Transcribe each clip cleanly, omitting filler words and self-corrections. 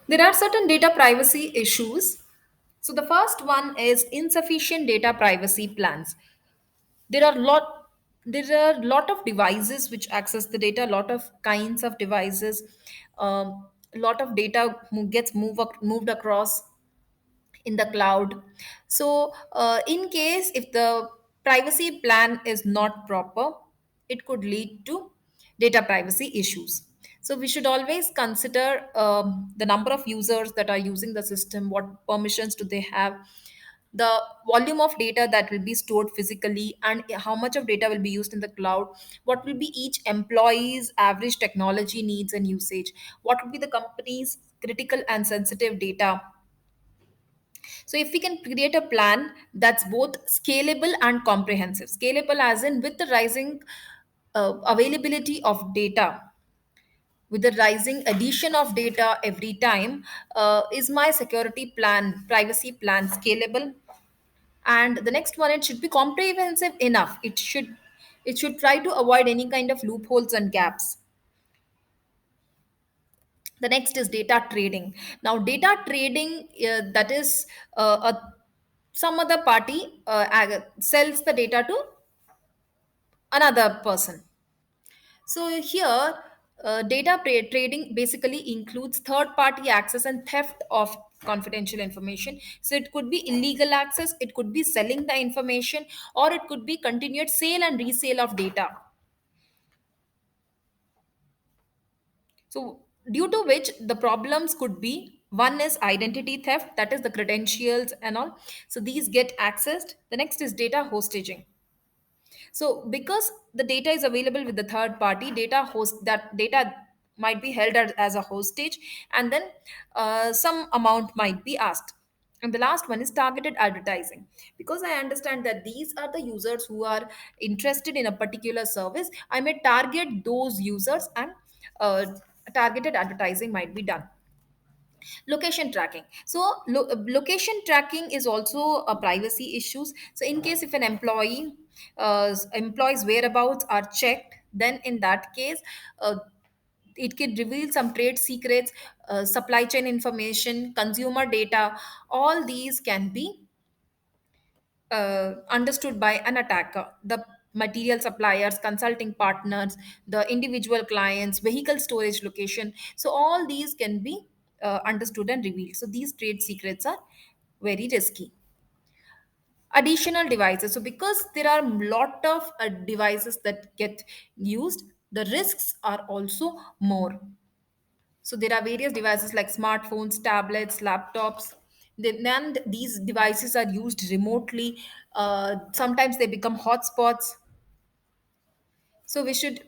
There are certain data privacy issues. So the first one is insufficient data privacy plans. There are lot of devices which access the data, lot of kinds of devices, a lot of data gets moved across in the cloud. So in case if the privacy plan is not proper, it could lead to data privacy issues. So we should always consider the number of users that are using the system, what permissions do they have, the volume of data that will be stored physically, and how much of data will be used in the cloud, what will be each employee's average technology needs and usage, what will be the company's critical and sensitive data. So if we can create a plan that's both scalable and comprehensive, scalable as in with the rising availability of data, with the rising addition of data every time, is my security plan, privacy plan scalable? And the next one, it should be comprehensive enough. It should try to avoid any kind of loopholes and gaps. The next is data trading. Now data trading, that is some other party sells the data to another person. So here, trading basically includes third party access and theft of confidential information. So it could be illegal access, it could be selling the information, or it could be continued sale and resale of data. So due to which the problems could be, one is identity theft, that is the credentials and all. So these get accessed. The next is data hostaging. So because the data is available with the third party, data host that data might be held as a hostage, and then some amount might be asked. And the last one is targeted advertising. Because I understand that these are the users who are interested in a particular service, I may target those users, and uh, targeted advertising might be done. Location tracking. So location tracking is also a privacy issues. So in case if an employee's whereabouts are checked, then in that case, it could reveal some trade secrets, supply chain information, consumer data. All these can be understood by an attacker. The material suppliers, consulting partners, the individual clients, vehicle storage location. So all these can be understood and revealed. So these trade secrets are very risky. Additional devices. So because there are a lot of devices that get used, the risks are also more. So there are various devices like smartphones, tablets, laptops. Then these devices are used remotely. Sometimes they become hotspots. So we should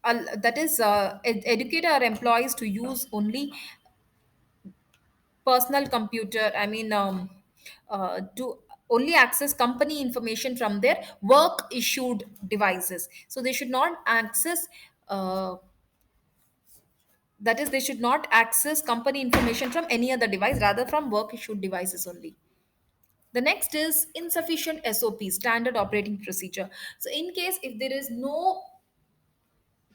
that is educate our employees to use only personal computer. I mean, to only access company information from their work issued devices. So they should not access. That is, they should not access company information from any other device, rather from work issued devices only. The next is insufficient SOP, standard operating procedure. So in case if there is no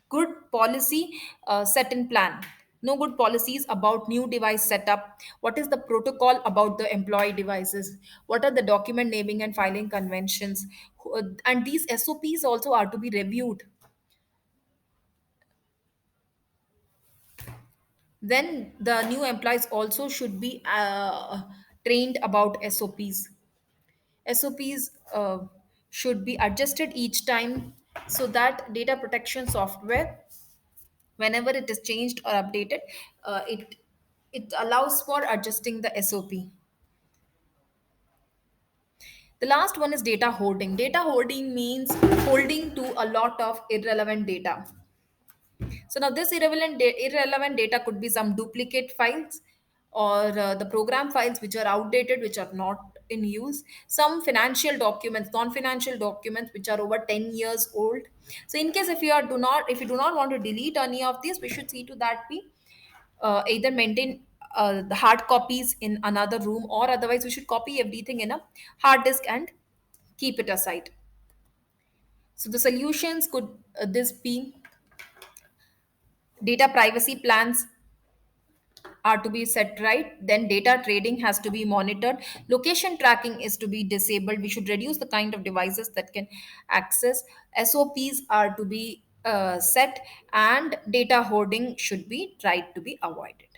good policy set in plan, no good policies about new device setup, what is the protocol about the employee devices, what are the document naming and filing conventions, and these SOPs also are to be reviewed. Then the new employees also should be trained about SOPs. SOPs should be adjusted each time, so that data protection software, whenever it is changed or updated, it allows for adjusting the SOP. The last one is data hoarding. Data hoarding means holding to a lot of irrelevant data. So now this irrelevant data could be some duplicate files, or the program files which are outdated, which are not in use, some financial documents, non-financial documents which are over 10 years old. So in case if you do not want to delete any of these, we should see to that we either maintain the hard copies in another room, or otherwise we should copy everything in a hard disk and keep it aside. So the solutions could this be data privacy plans, are to be set right. Then data trading has to be monitored. Location tracking is to be disabled. We should reduce the kind of devices that can access. SOPs are to be set, and data hoarding should be tried to be avoided.